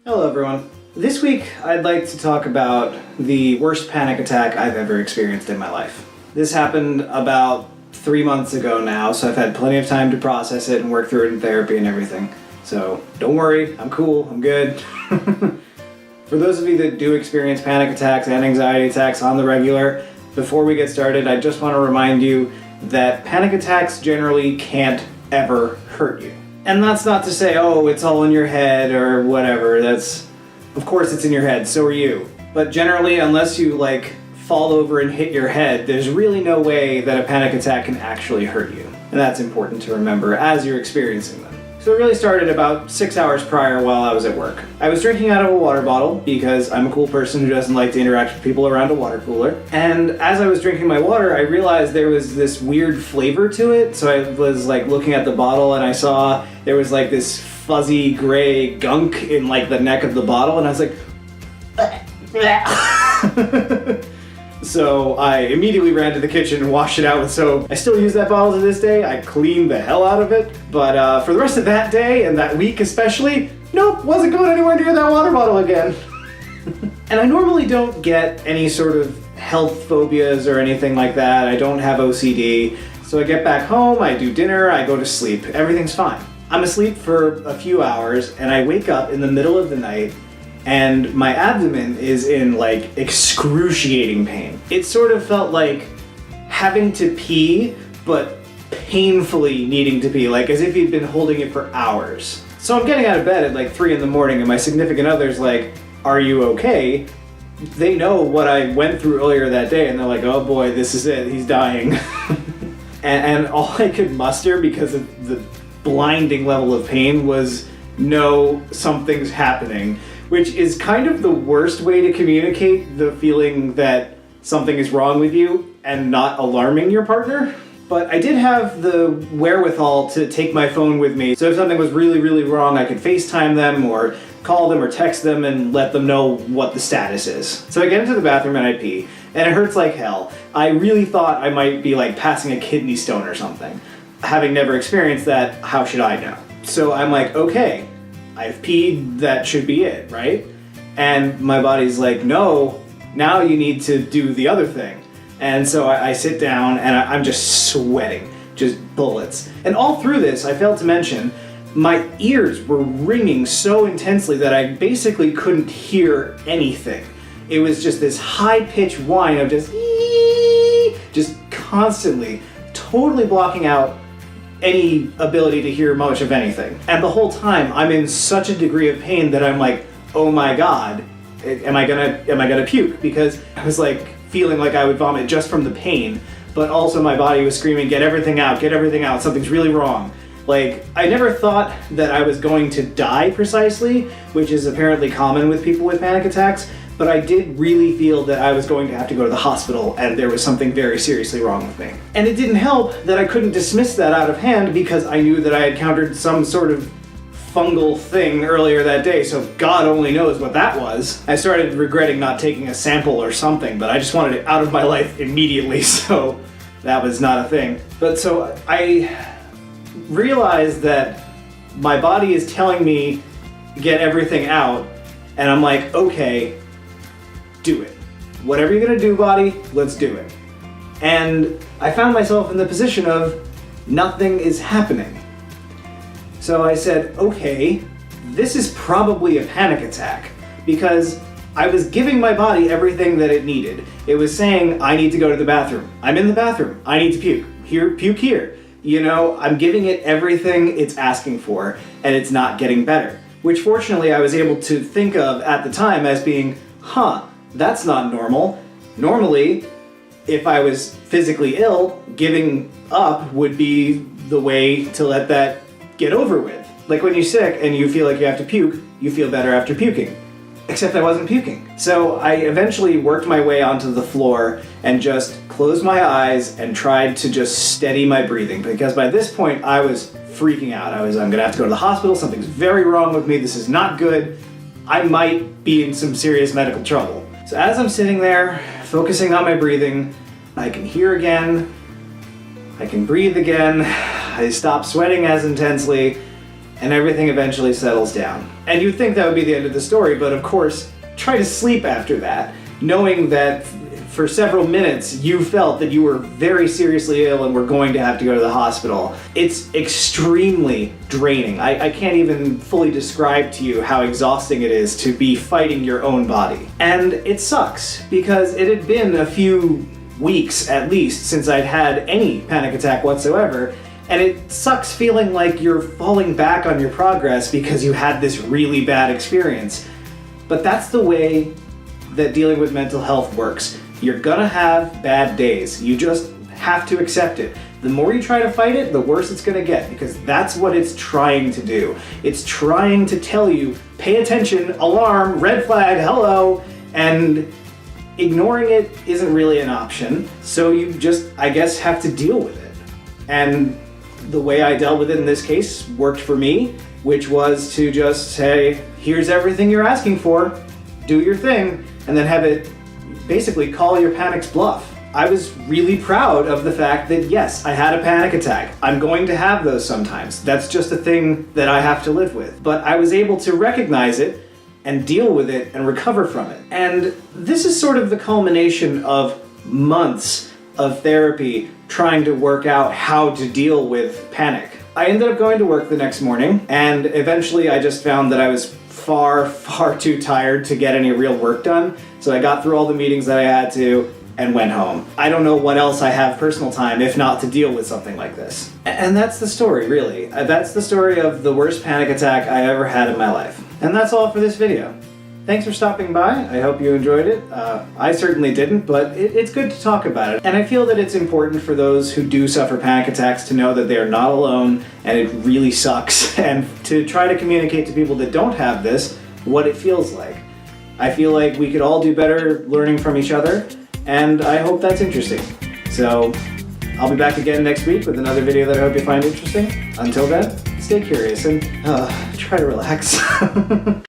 Hello everyone. This week I'd like to talk about the worst panic attack I've ever experienced in my life. This happened about 3 months ago now, so I've had plenty of time to process it and work through it in therapy and everything. So don't worry, I'm cool, I'm good. For those of you that do experience panic attacks and anxiety attacks on the regular, before we get started, I just want to remind you that panic attacks generally can't ever hurt you. And that's not to say, oh, it's all in your head or whatever. Of course it's in your head, so are you. But generally, unless you fall over and hit your head, there's really no way that a panic attack can actually hurt you. And that's important to remember as you're experiencing them. So it really started about 6 hours prior while I was at work. I was drinking out of a water bottle because I'm a cool person who doesn't like to interact with people around a water cooler. And as I was drinking my water, I realized there was this weird flavor to it. So I was looking at the bottle and I saw there was this fuzzy gray gunk in the neck of the bottle, and I was like, So I immediately ran to the kitchen and washed it out with soap. I still use that bottle to this day. I cleaned the hell out of it. But for the rest of that day and that week especially, nope, wasn't going anywhere near that water bottle again. And I normally don't get any sort of health phobias or anything like that. I don't have OCD. So I get back home, I do dinner, I go to sleep. Everything's fine. I'm asleep for a few hours and I wake up in the middle of the night and my abdomen is in excruciating pain. It sort of felt like having to pee, but painfully needing to pee, as if you'd been holding it for hours. So I'm getting out of bed at 3 in the morning and my significant other's like, are you okay? They know what I went through earlier that day and they're like, oh boy, this is it, he's dying. and all I could muster because of the blinding level of pain was, no, something's happening. Which is kind of the worst way to communicate the feeling that something is wrong with you and not alarming your partner. But I did have the wherewithal to take my phone with me, so if something was really, really wrong, I could FaceTime them or call them or text them and let them know what the status is. So I get into the bathroom and I pee, and it hurts like hell. I really thought I might be passing a kidney stone or something. Having never experienced that, how should I know? So I'm like, okay, I've peed, that should be it, right? And my body's like, no, now you need to do the other thing. And so I sit down and I'm just sweating, just bullets. And all through this, I failed to mention, my ears were ringing so intensely that I basically couldn't hear anything. It was just this high-pitched whine of just constantly, totally blocking out any ability to hear much of anything. And the whole time I'm in such a degree of pain that I'm like, oh my god, am I gonna puke? Because I was feeling like I would vomit just from the pain, but also my body was screaming, get everything out, something's really wrong. I never thought that I was going to die precisely, which is apparently common with people with panic attacks, but I did really feel that I was going to have to go to the hospital and there was something very seriously wrong with me. And it didn't help that I couldn't dismiss that out of hand because I knew that I had encountered some sort of fungal thing earlier that day, so God only knows what that was. I started regretting not taking a sample or something, but I just wanted it out of my life immediately, so that was not a thing. But so I realized that my body is telling me get everything out, and I'm like, okay, do it. Whatever you're gonna do, body, let's do it. And I found myself in the position of nothing is happening. So I said, okay, this is probably a panic attack because I was giving my body everything that it needed. It was saying, I need to go to the bathroom. I'm in the bathroom. I need to puke. Here, puke here. I'm giving it everything it's asking for, and it's not getting better. Which fortunately I was able to think of at the time as being, that's not normal. Normally, if I was physically ill, giving up would be the way to let that get over with. Like when you're sick and you feel like you have to puke, you feel better after puking. Except I wasn't puking. So I eventually worked my way onto the floor and just closed my eyes and tried to just steady my breathing, because by this point I was freaking out. I'm gonna have to go to the hospital, something's very wrong with me, this is not good, I might be in some serious medical trouble. So as I'm sitting there, focusing on my breathing, I can hear again, I can breathe again, I stop sweating as intensely, and everything eventually settles down. And you'd think that would be the end of the story, but of course, try to sleep after that, knowing that for several minutes you felt that you were very seriously ill and were going to have to go to the hospital. It's extremely draining. I can't even fully describe to you how exhausting it is to be fighting your own body. And it sucks, because it had been a few weeks at least since I'd had any panic attack whatsoever, and it sucks feeling like you're falling back on your progress because you had this really bad experience. But that's the way that dealing with mental health works. You're gonna have bad days. You just have to accept it. The more you try to fight it, the worse it's gonna get, because that's what it's trying to do. It's trying to tell you, pay attention, alarm, red flag, hello, and ignoring it isn't really an option. So you just, I guess, have to deal with it. And the way I dealt with it in this case worked for me, which was to just say, here's everything you're asking for, do your thing, and then have it basically call your panic's bluff. I was really proud of the fact that yes, I had a panic attack. I'm going to have those sometimes. That's just a thing that I have to live with. But I was able to recognize it and deal with it and recover from it. And this is sort of the culmination of months of therapy trying to work out how to deal with panic. I ended up going to work the next morning, and eventually I just found that I was far too tired to get any real work done. So I got through all the meetings that I had to and went home. I don't know what else I have personal time if not to deal with something like this. And that's the story, really. That's the story of the worst panic attack I ever had in my life. And that's all for this video. Thanks for stopping by. I hope you enjoyed it. I certainly didn't, but it's good to talk about it. And I feel that it's important for those who do suffer panic attacks to know that they are not alone, and it really sucks, and to try to communicate to people that don't have this what it feels like. I feel like we could all do better learning from each other, and I hope that's interesting. So I'll be back again next week with another video that I hope you find interesting. Until then, stay curious and try to relax.